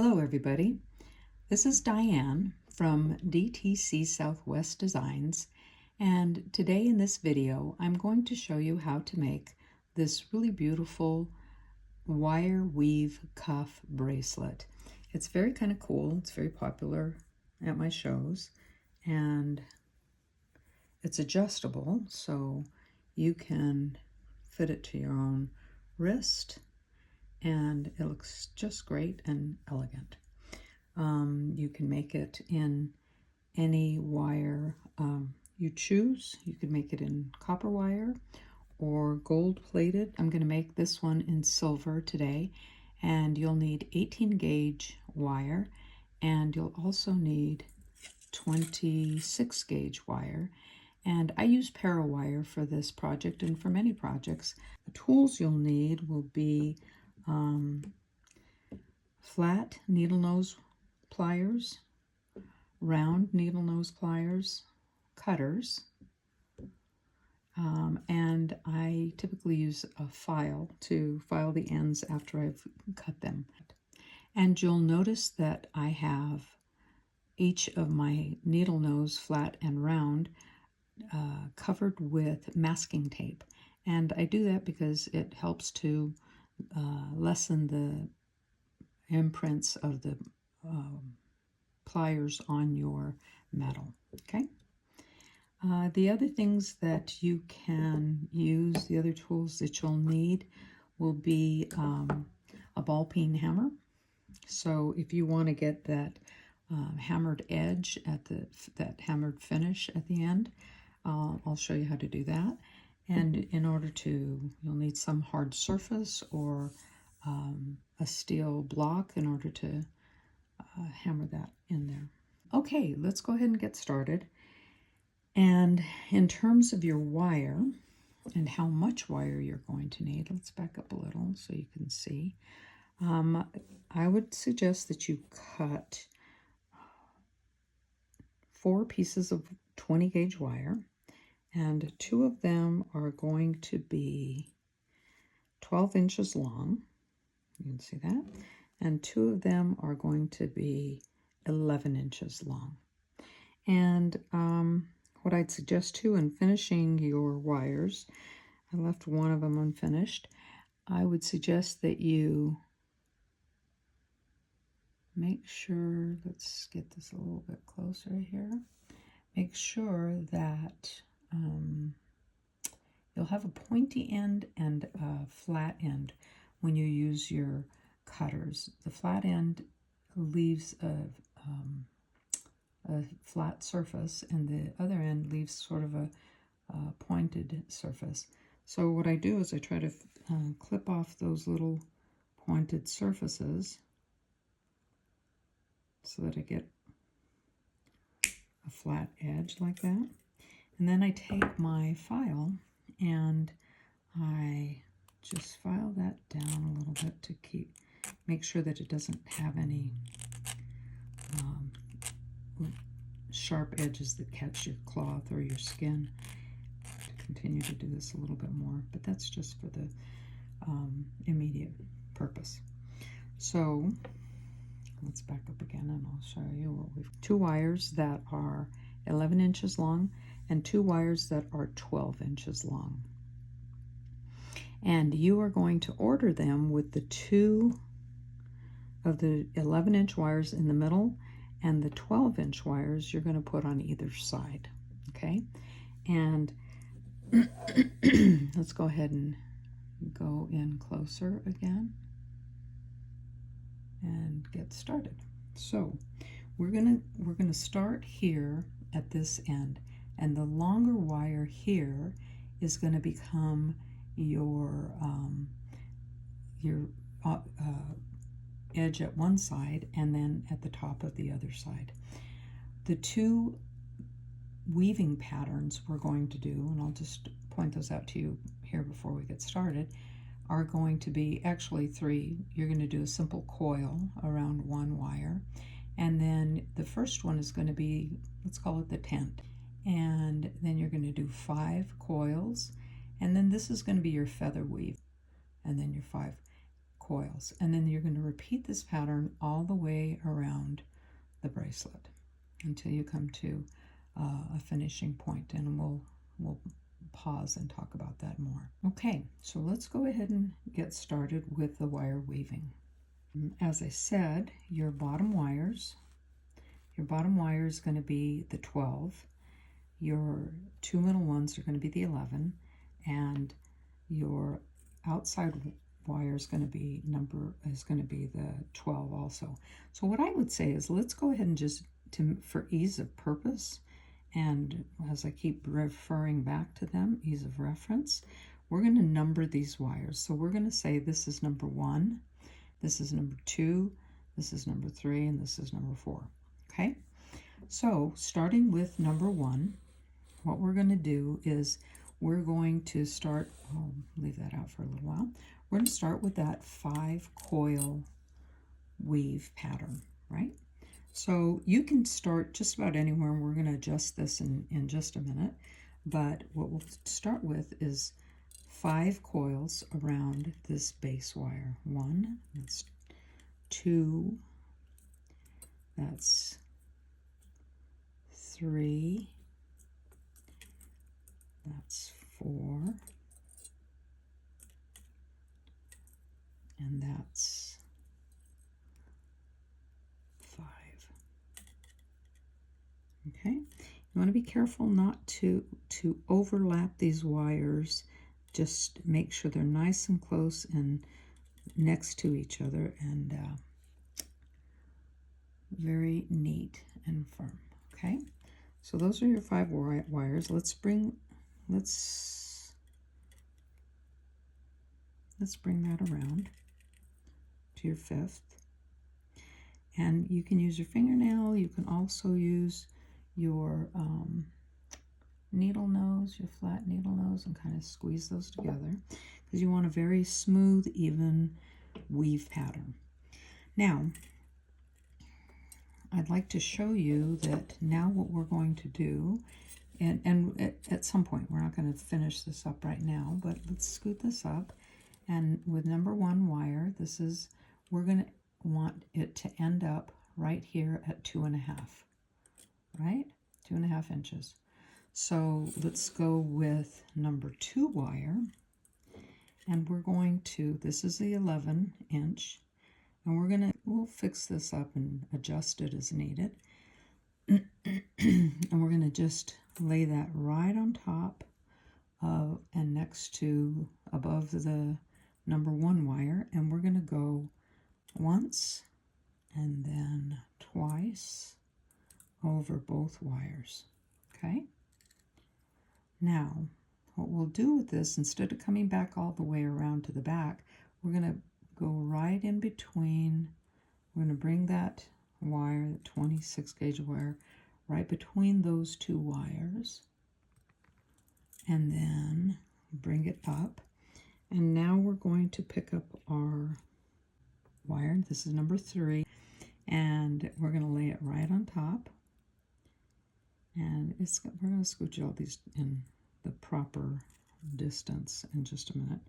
Hello everybody, this is Diane from DTC Southwest Designs, and today in this video I'm going to show you how to make this really beautiful wire weave cuff bracelet. It's very kind of cool, it's very popular at my shows, and it's adjustable so you can fit it to your own wrist, and it looks just great and elegant. You can make it in any wire you choose. You can make it in copper wire or gold plated. I'm going to make this one in silver today, and you'll need 18 gauge wire, and you'll also need 26 gauge wire. And I use Parawire for this project and for many projects. The tools you'll need will be flat needle nose pliers, round needle nose pliers, cutters, and I typically use a file to file the ends after I've cut them. And you'll notice that I have each of my needle nose, flat and round, covered with masking tape. And I do that because it helps to lessen the imprints of the pliers on your metal. Okay. The other things that you can use, the other tools that you'll need will be a ball peen hammer. So if you want to get that hammered edge at that hammered finish at the end, I'll show you how to do that. And in order to, you'll need some hard surface or a steel block in order to hammer that in there. Okay, let's go ahead and get started. And in terms of your wire and how much wire you're going to need, let's back up a little so you can see. I would suggest that you cut 4 pieces of 20 gauge wire, and 2 of them are going to be 12 inches long. You can see that. And 2 of them are going to be 11 inches long. And what I'd suggest too in finishing your wires, I left one of them unfinished, I would suggest that you make sure, let's get this a little bit closer here, make sure that you'll have a pointy end and a flat end when you use your cutters. The flat end leaves a flat surface, and the other end leaves sort of a pointed surface. So what I do is I try to clip off those little pointed surfaces so that I get a flat edge like that. And then I take my file and I just file that down a little bit to make sure that it doesn't have any sharp edges that catch your cloth or your skin. To continue to do this a little bit more, but that's just for the immediate purpose. So let's back up again and I'll show you what we've 2 wires that are 11 inches long and 2 wires that are 12 inches long. And you are going to order them with the 2 of the 11-inch wires in the middle, and the 12-inch wires you're going to put on either side. Okay, and let's go ahead and go in closer again and get started. So we're gonna start here at this end, and the longer wire here is going to become your edge at one side, and then at the top of the other side. The 2 weaving patterns we're going to do, and I'll just point those out to you here before we get started, are going to be actually 3. You're going to do a simple coil around 1 wire, and then the first one is going to be, let's call it the tent, and then you're going to do 5 coils, and then this is going to be your feather weave, and then your 5 coils, and then you're going to repeat this pattern all the way around the bracelet until you come to a finishing point, and we'll pause and talk about that more. Okay, so let's go ahead and get started with the wire weaving. As I said, your bottom wire is going to be the 12. Your two middle ones are going to be the 11, and your outside wire is going to be the 12 also. So what I would say is, let's go ahead and just, for ease of purpose, and as I keep referring back to them, ease of reference, we're going to number these wires. So we're going to say this is number 1, this is number 2, this is number 3, and this is number 4. Okay, so starting with number 1, what we're going to do is we're going to start, I'll leave that out for a little while. We're going to start with that 5 coil weave pattern, right? So you can start just about anywhere, and we're going to adjust this in just a minute. But what we'll start with is 5 coils around this base wire. 1, that's 2, that's 3, that's 4, and that's 5. Okay, you want to be careful not to overlap these wires. Just make sure they're nice and close and next to each other, and very neat and firm. Okay, so those are your 5 wires. Let's bring that around to your 5th, and you can use your fingernail. You can also use your needle nose, your flat needle nose, and kind of squeeze those together, because you want a very smooth, even weave pattern. Now, I'd like to show you that now what we're going to do, and at some point, we're not going to finish this up right now, but let's scoot this up. And with number 1 wire, we're going to want it to end up right here at 2.5, right? 2.5 inches. So let's go with number 2 wire, and we're going to, this is the 11 inch, and we'll fix this up and adjust it as needed. And we're going to just lay that right on top of and next to, above the number 1 wire, and we're going to go once and then twice over both wires. Okay, now what we'll do with this, instead of coming back all the way around to the back, we're going to go right in between. We're going to bring that wire, the 26 gauge wire, right between those 2 wires, and then bring it up. And now we're going to pick up our wire. This is number 3, and we're going to lay it right on top. And we're going to scooch all these in the proper distance in just a minute.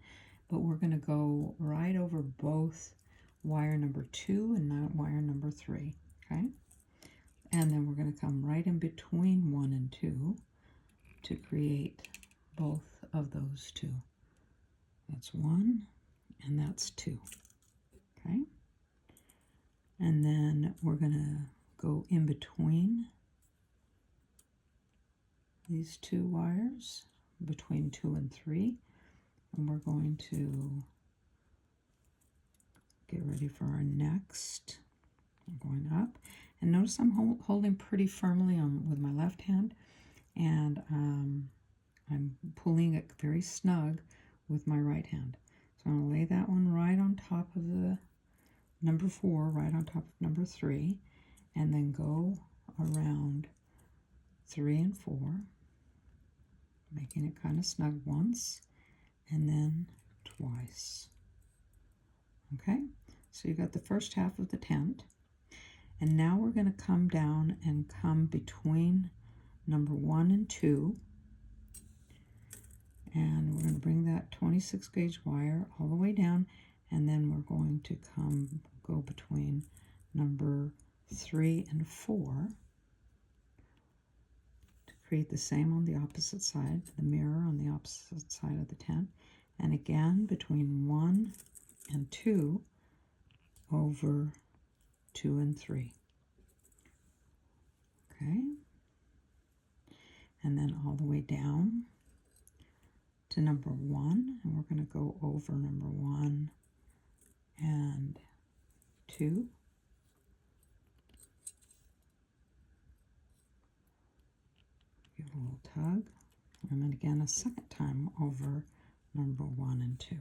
But we're going to go right over both wire number 2 and wire number 3, okay? And then we're going to come right in between 1 and 2 to create both of those 2. That's 1 and that's 2, okay? And then we're going to go in between these 2 wires, between 2 and 3, and we're going to get ready for our next. I'm going up, and notice I'm holding pretty firmly with my left hand, and I'm pulling it very snug with my right hand. So I'm going to lay that one right on top of the number 4, right on top of number 3, and then go around 3 and 4, making it kind of snug once and then twice. Okay, so you got the first half of the tent, and now we're going to come down and come between number 1 and 2, and we're going to bring that 26 gauge wire all the way down, and then we're going to go between number 3 and 4 to create the same on the opposite side, the mirror on the opposite side of the tent, and again between 1 and 2 over 2 and 3. Okay, and then all the way down to number 1, and we're going to go over number 1 and 2. Give it a little tug, and then again a second time over number 1 and 2.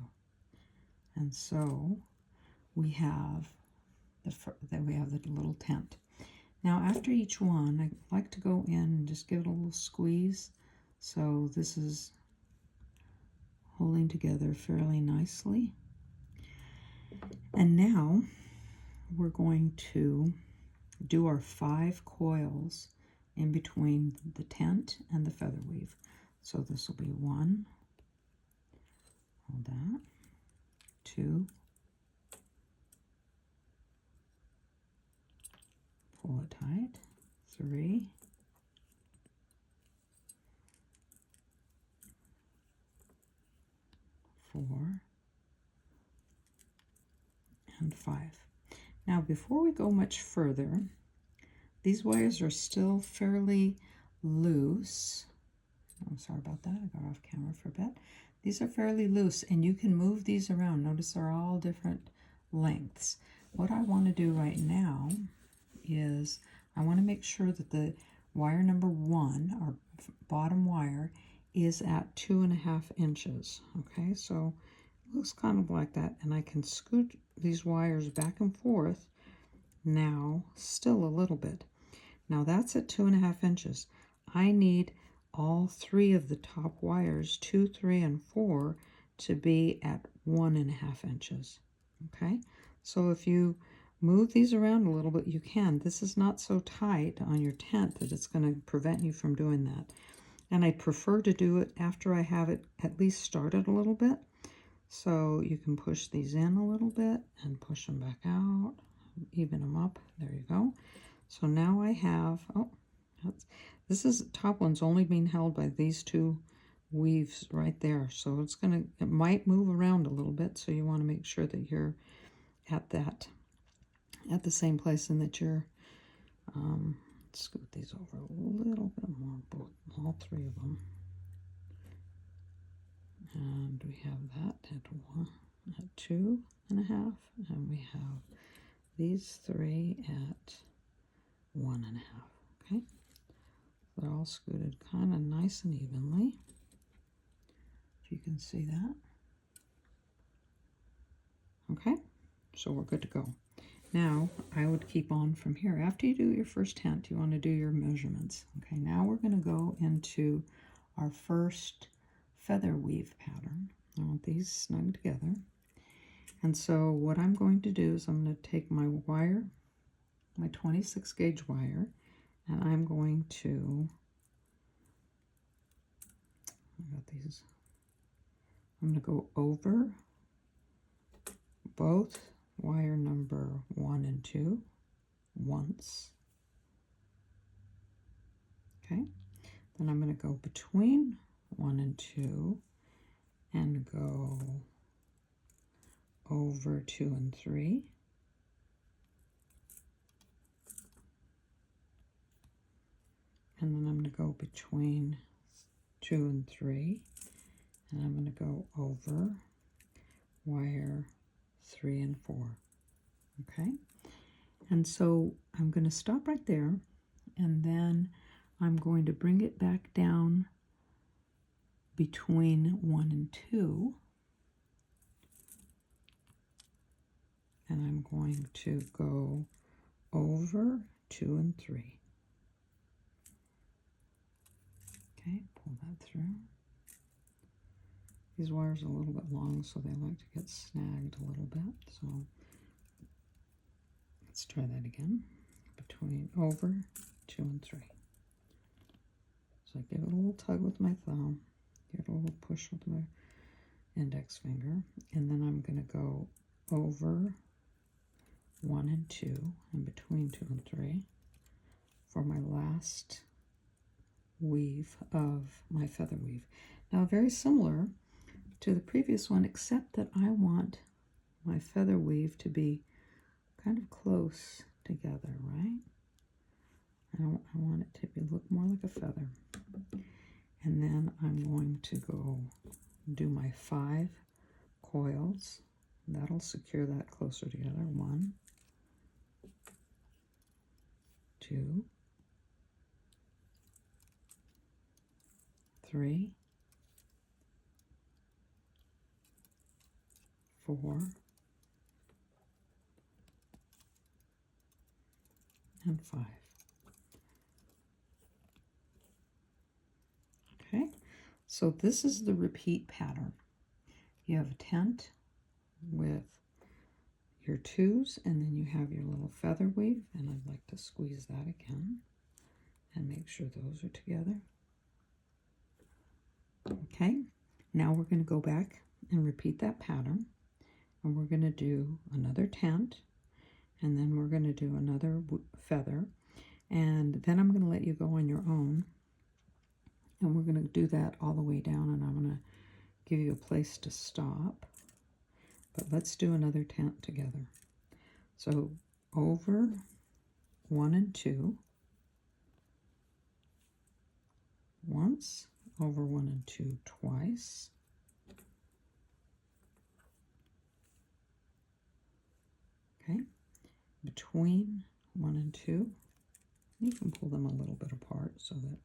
And so we have the little tent. Now after each one, I like to go in and just give it a little squeeze, so this is holding together fairly nicely. And now we're going to do our 5 coils in between the tent and the feather weave. So this will be 1, hold that, 2, pull it tight, 3, 4, and 5. Now before we go much further, these wires are still fairly loose. I'm sorry about that, I got off camera for a bit. These are fairly loose, and you can move these around. Notice they're all different lengths. What I want to do right now is I want to make sure that the wire number 1, our bottom wire, is at 2.5 inches. Okay, so it looks kind of like that, and I can scoot these wires back and forth now still a little bit. Now that's at 2.5 inches. I need all 3 of the top wires, 2, 3, and 4, to be at 1.5 inches. Okay, so if you move these around a little bit, you can. This is not so tight on your tent that it's going to prevent you from doing that. And I prefer to do it after I have it at least started a little bit. So you can push these in a little bit and push them back out, even them up. There you go. So now I have, this top one's only being held by these 2 weaves right there. So it might move around a little bit. So you want to make sure that you're at the same place, and that you're, scoot these over a little bit more, all 3 of them. And we have that at 2.5, and we have these 3 at 1.5. Okay, they're all scooted kind of nice and evenly, if you can see that. Okay, so we're good to go. Now I would keep on from here. After you do your first tent, you want to do your measurements. Okay, now we're going to go into our first feather weave pattern. I want these snug together. And so what I'm going to do is I'm going to take my wire, my 26 gauge wire, and I'm going to, I'm going to go over both wire number 1 and 2 once. Okay, then I'm going to go between 1 and 2 and go over 2 and 3. And then I'm going to go between 2 and 3, and I'm going to go over wire 3 and 4. Okay, and so I'm going to stop right there, and then I'm going to bring it back down between 1 and 2, and I'm going to go over 2 and 3. Okay, pull that through. These wires are a little bit long, so they like to get snagged a little bit. So let's try that again. Between over 2 and 3. So I give it a little tug with my thumb, give it a little push with my index finger, and then I'm going to go over 1 and 2 and between 2 and 3 for my last weave of my feather weave. Now very similar to the previous one, except that I want my feather weave to be kind of close together, right? I want it to look more like a feather. And then I'm going to go do my 5 coils. That'll secure that closer together. 1, 2, 3, 4, and 5. Okay, so this is the repeat pattern. You have a tent with your 2s, and then you have your little feather weave, and I'd like to squeeze that again and make sure those are together. Okay, now we're going to go back and repeat that pattern, and we're going to do another tent, and then we're going to do another feather, and then I'm going to let you go on your own, and we're going to do that all the way down, and I'm going to give you a place to stop. But let's do another tent together. So over 1 and 2 once, over 1 and 2 twice, okay, between 1 and 2, you can pull them a little bit apart so that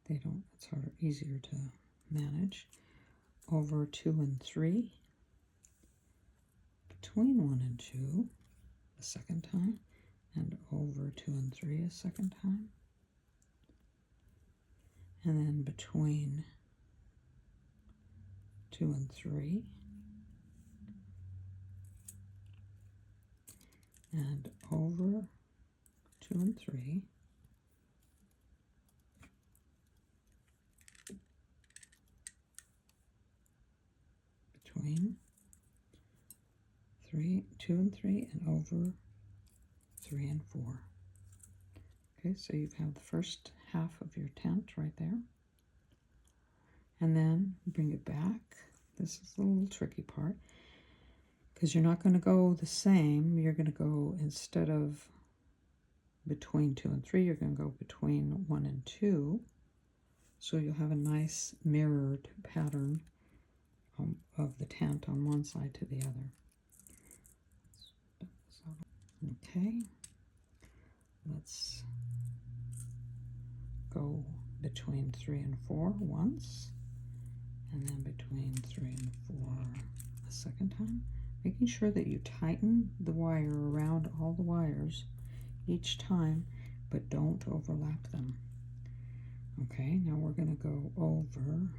they don't, it's harder, easier to manage. Over 2 and 3, between 1 and 2 a second time, and over 2 and 3 a second time, and then between 2 and 3, and over 2 and 3, between 2 and 3, and over 3 and 4. Okay, so you have the first half of your tent right there. And then bring it back. This is the little tricky part, because you're not going to go the same. You're going to go, instead of between 2 and 3, you're going to go between 1 and 2. So you'll have a nice mirrored pattern of the tent on one side to the other. Okay, let's go between 3 and 4 once, and then between 3 and 4 a second time, making sure that you tighten the wire around all the wires each time, but don't overlap them. Okay, now we're going to go over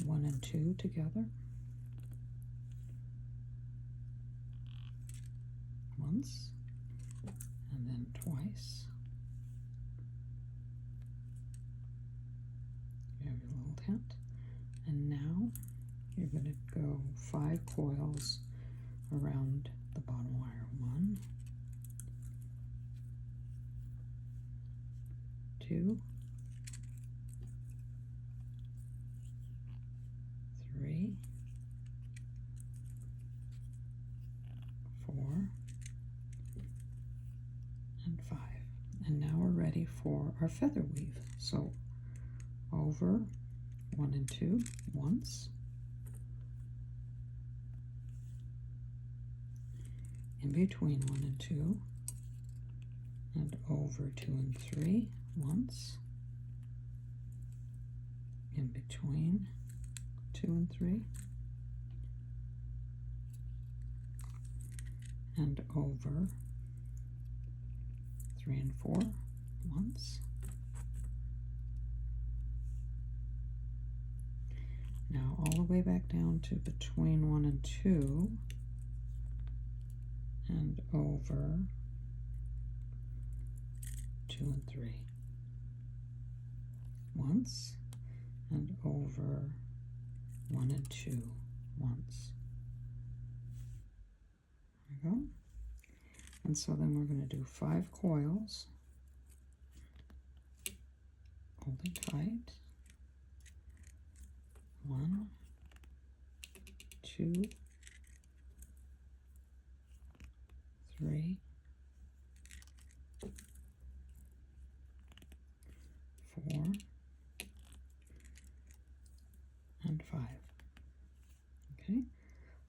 1 and 2 together once, and then twice. You have your little tent, and now you're going to go 5 coils around the bottom wire. 1, 2, 3, 4, and 5. And now we're ready for our feather weave. So over 1 and 2 once, in between 1 and 2, and over 2 and 3 once, in between 2 and 3, and over 3 and 4 once. Now all the way back down to between 1 and 2, and over 2 and 3 once, and over 1 and 2 once. And so then we're going to do 5 coils, holding tight. 1, 2, 3, 4, and 5. Okay,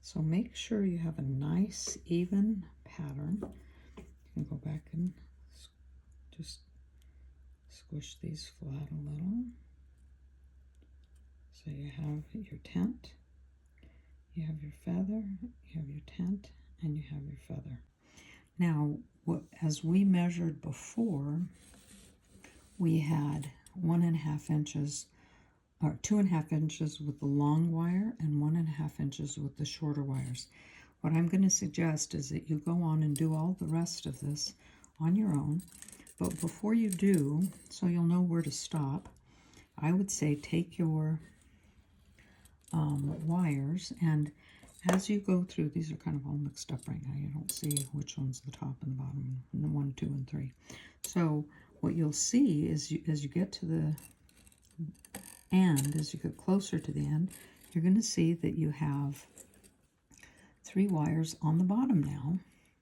so make sure you have a nice even pattern. You can go back and just squish these flat a little. So you have your tent, you have your feather, you have your tent, and you have your feather. Now, as we measured before, we had 1.5 inches, or 2.5 inches with the long wire and 1.5 inches with the shorter wires. What I'm going to suggest is that you go on and do all the rest of this on your own, but before you do, so you'll know where to stop, I would say take your wires, and as you go through, these are kind of all mixed up right now. You don't see which one's the top and the bottom, and the 1, 2, and 3. So what you'll see is as you get to the end, as you get closer to the end, you're going to see that you have 3 wires on the bottom now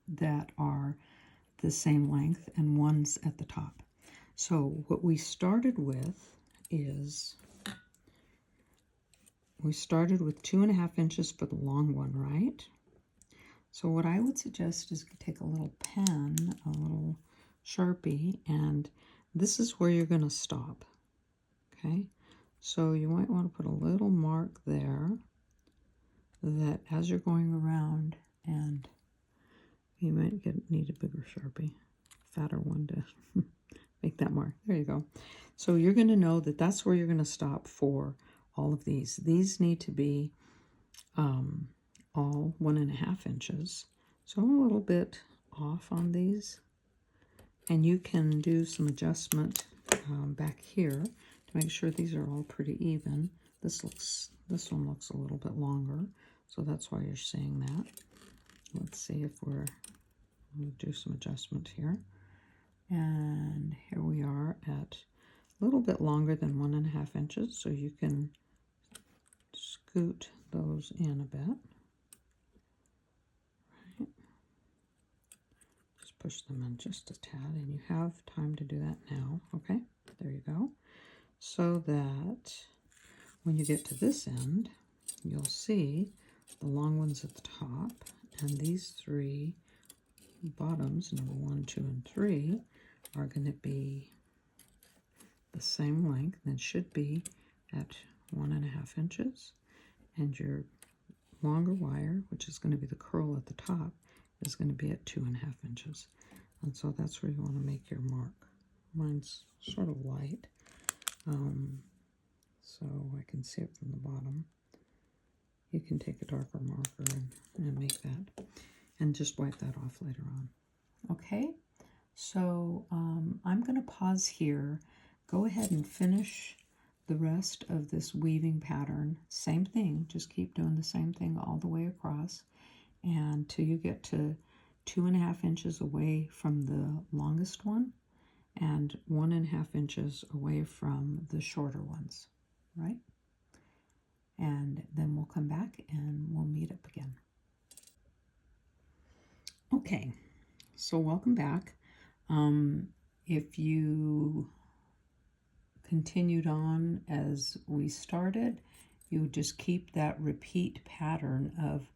that are the same length, and one's at the top. So what we started with is, we started with 2.5 inches for the long one, right? So what I would suggest is take a little pen, a little Sharpie, and this is where you're going to stop. Okay, so you might want to put a little mark there, that as you're going around, and you might need a bigger Sharpie, fatter one to make that mark. There you go. So you're going to know that that's where you're going to stop for all of these. These need to be all 1.5 inches. So I'm a little bit off on these, and you can do some adjustment back here to make sure these are all pretty even. This one looks a little bit longer, so that's why you're seeing that. Let's see if we'll do some adjustment here. And here we are at a little bit longer than 1.5 inches, so you can scoot those in a bit. Right. Just push them in just a tad, and you have time to do that now. Okay, there you go. So that when you get to this end, you'll see the long ones at the top, and these 3 bottoms, number 1, 2, and 3, are going to be the same length and should be at 1.5 inches. And your longer wire, which is going to be the curl at the top, is going to be at 2.5 inches. And so that's where you want to make your mark. Mine's sort of light, so I can see it from the bottom. You can take a darker marker and make that, and just wipe that off later on. Okay, so I'm going to pause here. Go ahead and finish the rest of this weaving pattern. Same thing, just keep doing the same thing all the way across, and till you get to 2.5 inches away from the longest one and 1.5 inches away from the shorter ones, right? And then we'll come back and we'll meet up again. Okay, so welcome back. If you continued on as we started, you would just keep that repeat pattern of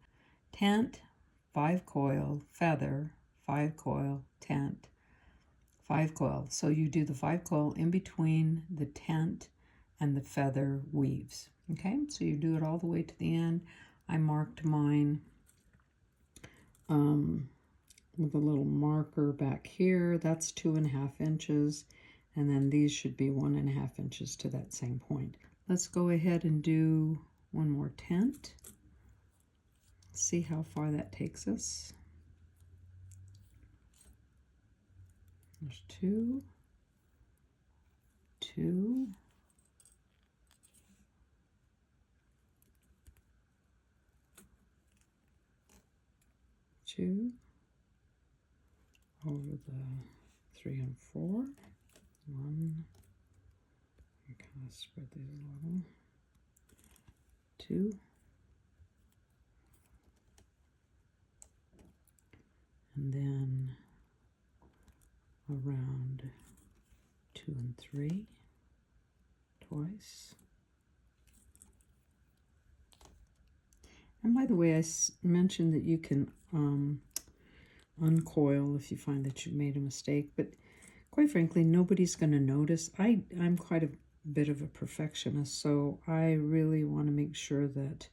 tent, 5 coil, feather, 5 coil, tent, 5 coil. So you do the 5 coil in between the tent and the feather weaves. Okay, so you do it all the way to the end. I marked mine with a little marker back here. That's 2.5 inches. And then these should be 1.5 inches to that same point. Let's go ahead and do one more tent. See how far that takes us. There's 2, 2, 2, over the 3 and 4. 1, and kind of spread these a little. 2, and then around 2 and 3 twice. And by the way, I mentioned that you can uncoil if you find that you made a mistake, but quite frankly, nobody's going to notice. I'm quite a bit of a perfectionist, so I really want to make sure that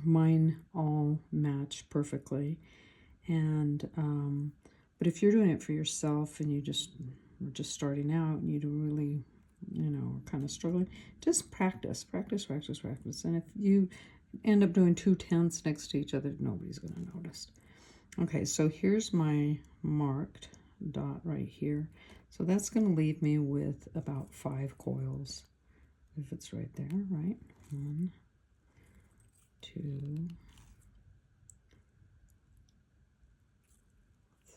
mine all match perfectly. And but if you're doing it for yourself and you're just starting out and you don't really, are kind of struggling, just practice. And if you end up doing 2 tenths next to each other, nobody's going to notice. Okay, so here's my marked dot right here. So that's going to leave me with about 5 coils, if it's right there, right? 1, 2,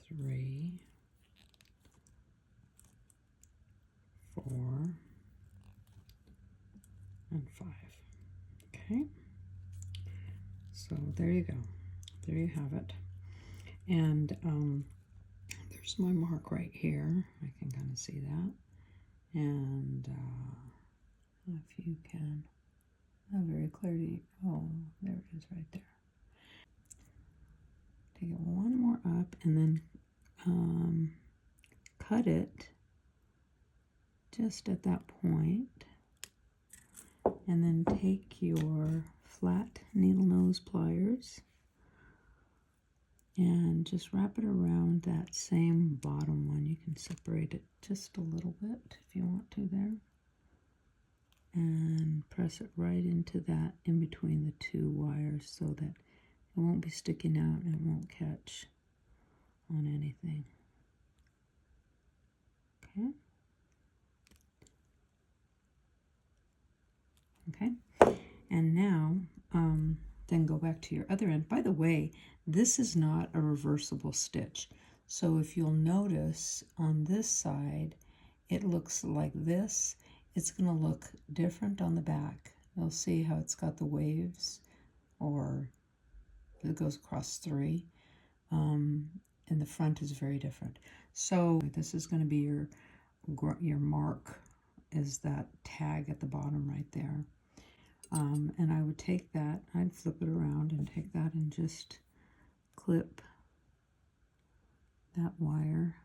3, 4, and 5. Okay, so there you go. There you have it. And there's my mark right here. I can kind of see that. And if you can, not very clearly. Oh, there it is right there. Take it one more up and then cut it just at that point. And then take your flat needle nose pliers and just wrap it around that same bottom one. You can separate it just a little bit if you want to there. And press it right into that in between the 2 wires so that it won't be sticking out and it won't catch on anything. Okay. Okay. And now, then go back to your other end. By the way, this is not a reversible stitch. So if you'll notice on this side, it looks like this. It's going to look different on the back. You'll see how it's got the waves, or it goes across 3. And the front is very different. So this is going to be your mark, is that tag at the bottom right there. And I would take that, I'd flip it around and take that and just clip that wire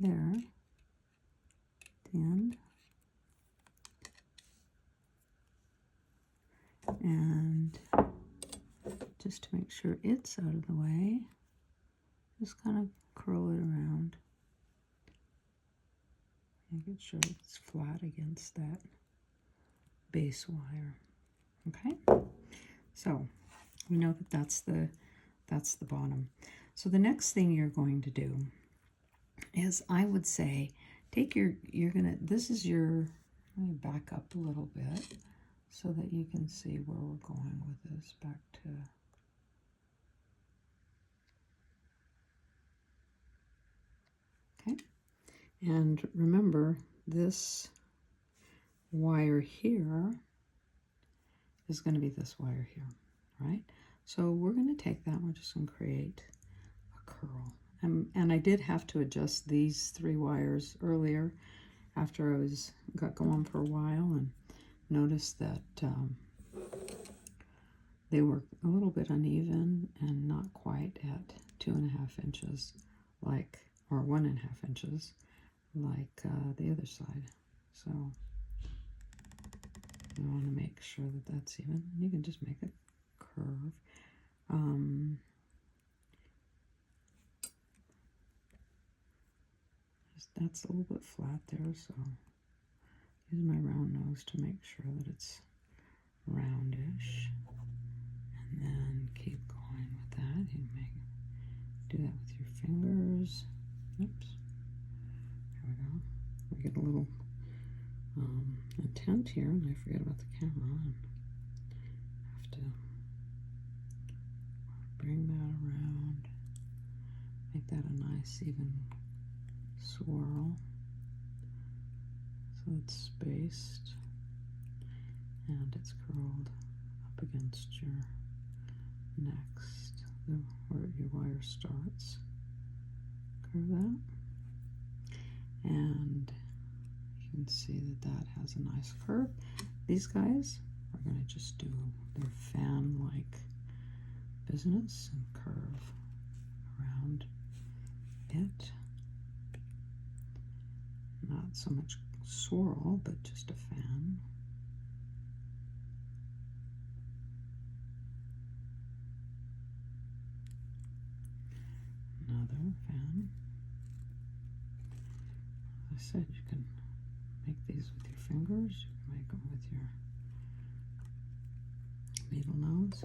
there at the end. And just to make sure it's out of the way, just kind of curl it around. Making sure it's flat against that base wire. Okay, so we know that that's the bottom. So the next thing you're going to do is, I would say, take this is your, let me back up a little bit so that you can see where we're going with this. Back to, okay, and remember this wire here is going to be this wire here, right? So we're going to take that, we're just going to create a curl. And I did have to adjust these 3 wires earlier after I got going for a while, and noticed that they were a little bit uneven and not quite at 2.5 inches, like, or 1.5 inches, like the other side. So you want to make sure that that's even. You can just make a curve. That's a little bit flat there, so use my round nose to make sure that it's roundish, and then keep going with that. You do that with your fingers. Oops, there we go. We get a little intent here, and I forget about the camera, and have to bring that around, make that a nice even swirl. So it's spaced and it's curled up against your next, where your wire starts. Curve that. And you can see that that has a nice curve. These guys are going to just do their fan-like business and curve around it. Not so much swirl, but just a fan. Another fan. As I said, you can make these with your fingers, you can make them with your needle nose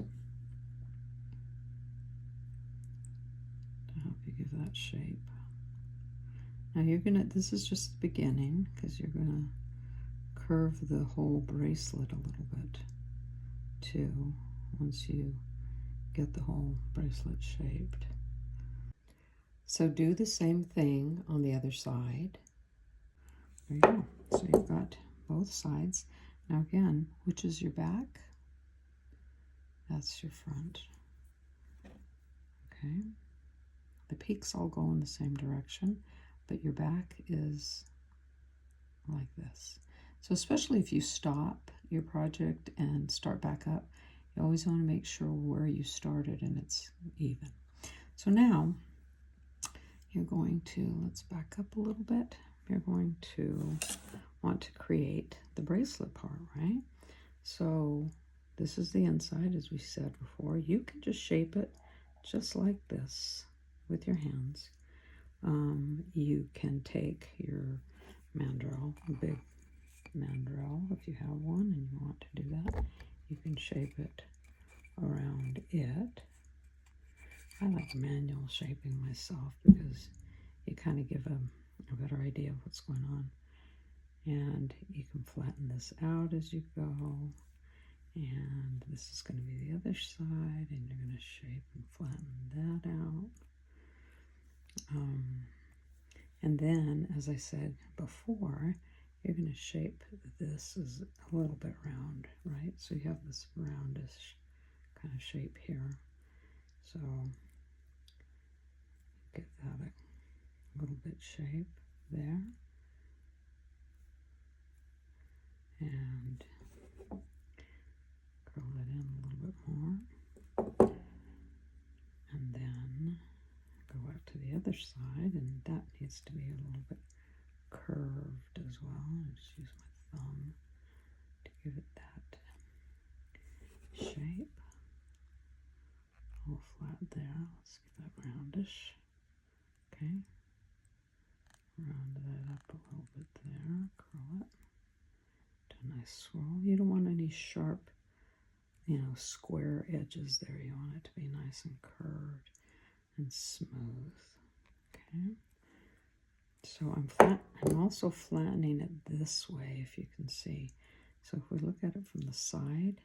to help you give that shape. Now you're gonna, this is just the beginning, because you're gonna curve the whole bracelet a little bit too, once you get the whole bracelet shaped. So do the same thing on the other side. There you go. So you've got both sides. Now again, which is your back? That's your front. Okay. The peaks all go in the same direction, but your back is like this. So especially if you stop your project and start back up, you always want to make sure where you started and it's even. So now you're going to, let's back up a little bit. You're going to want to create the bracelet part, right? So this is the inside, as we said before. You can just shape it just like this with your hands. You can take your mandrel, a big mandrel, if you have one and you want to do that. You can shape it around it. I like manual shaping myself because you kind of give a better idea of what's going on. And you can flatten this out as you go. And this is going to be the other side, and you're going to shape and flatten that out. And then, as I said before, you're going to shape this as a little bit round, right? So you have this roundish kind of shape here. So get that a little bit shape there. And curl it in a little bit more. And then go out to the other side, and that needs to be a little bit curved as well. I just use my thumb to give it that shape. A little flat there. Let's get that roundish. Okay. Round that up a little bit there. Curl it. Do a nice swirl. You don't want any sharp, square edges there. You want it to be nice and curved and smooth. Okay. So I'm also flattening it this way, if you can see. So if we look at it from the side,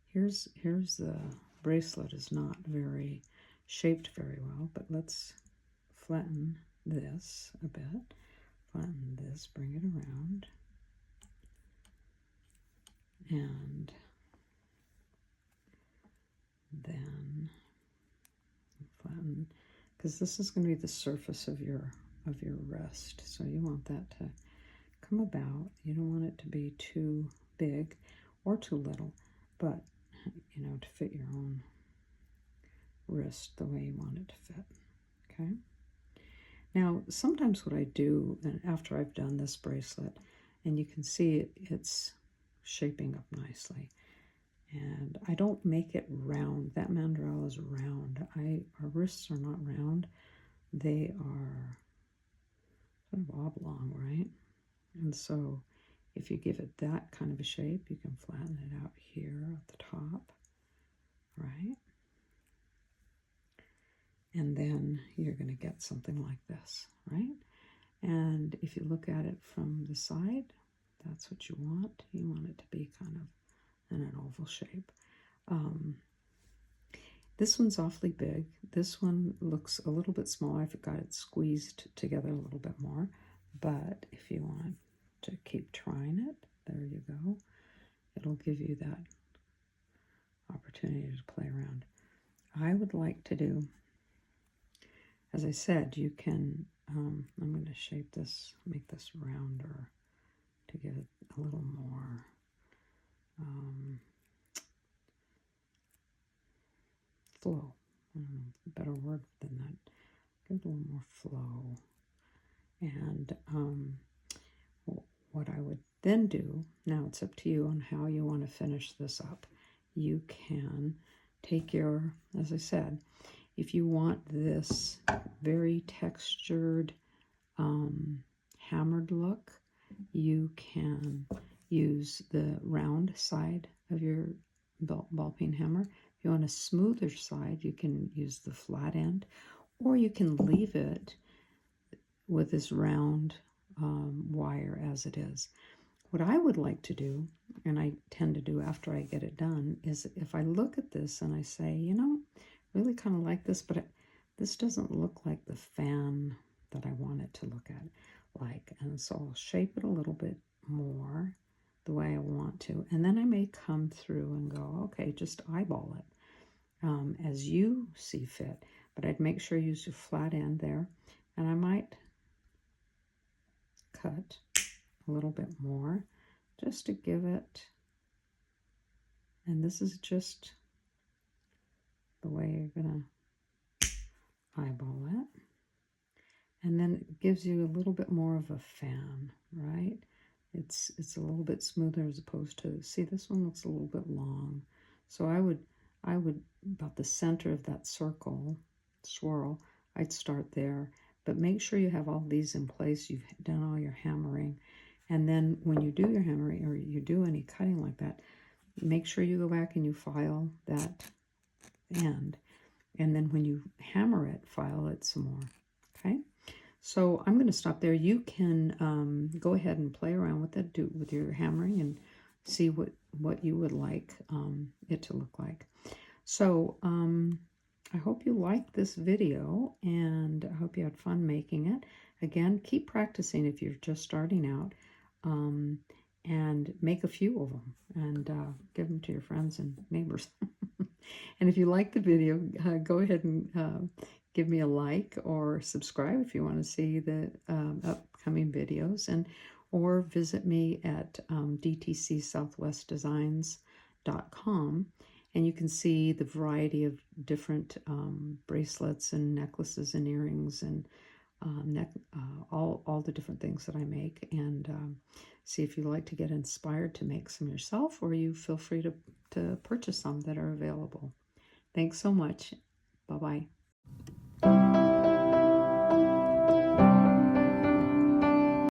here's the bracelet is not very shaped very well, but let's flatten this a bit. Flatten this, bring it around. And then flatten, because this is going to be the surface of your wrist. So you want that to come about. You don't want it to be too big or too little, but to fit your own wrist the way you want it to fit. Okay. Now, sometimes what I do, and after I've done this bracelet, and you can see it's shaping up nicely, and I don't make it round. That mandrel is round. Our wrists are not round. They are sort of oblong, right? And so if you give it that kind of a shape, you can flatten it out here at the top, right? And then you're going to get something like this, right? And if you look at it from the side, that's what you want. You want it to be kind of in an oval shape. This one's awfully big. This one looks a little bit smaller. I've got it squeezed together a little bit more. But if you want to keep trying it, there you go. It'll give you that opportunity to play around. I would like to do, as I said, you can, I'm going to shape this, make this rounder to give it a little more flow. I don't know, a better word than that. Give it a little more flow. And what I would then do, now it's up to you on how you want to finish this up. You can take your, as I said, if you want this very textured, hammered look, you can use the round side of your ball peen hammer. If you want a smoother side, you can use the flat end, or you can leave it with this round wire as it is. What I would like to do, and I tend to do after I get it done, is if I look at this and I say, you know, really kind of like this, but this doesn't look like the fan that I want it to look like. And so I'll shape it a little bit more the way I want to. And then I may come through and go, okay, just eyeball it as you see fit. But I'd make sure you use your flat end there. And I might cut a little bit more just to give it, and this is just the way you're gonna eyeball it, and then it gives you a little bit more of a fan, right? It's a little bit smoother as opposed to, see, this one looks a little bit long. So I would about the center of that circle swirl, I'd start there. But make sure you have all these in place. You've done all your hammering. And then when you do your hammering or you do any cutting like that, make sure you go back and you file that end. And then when you hammer it, file it some more. Okay? So I'm going to stop there. You can go ahead and play around with it, do with your hammering, and see what you would like it to look like. So I hope you liked this video, and I hope you had fun making it. Again, keep practicing if you're just starting out, and make a few of them, and give them to your friends and neighbors. And if you like the video, go ahead and give me a like or subscribe if you want to see the upcoming videos, or visit me at dtcsouthwestdesigns.com. And you can see the variety of different bracelets and necklaces and earrings and all the different things that I make, and see if you like to get inspired to make some yourself, or you feel free to purchase some that are available. Thanks so much. Bye-bye.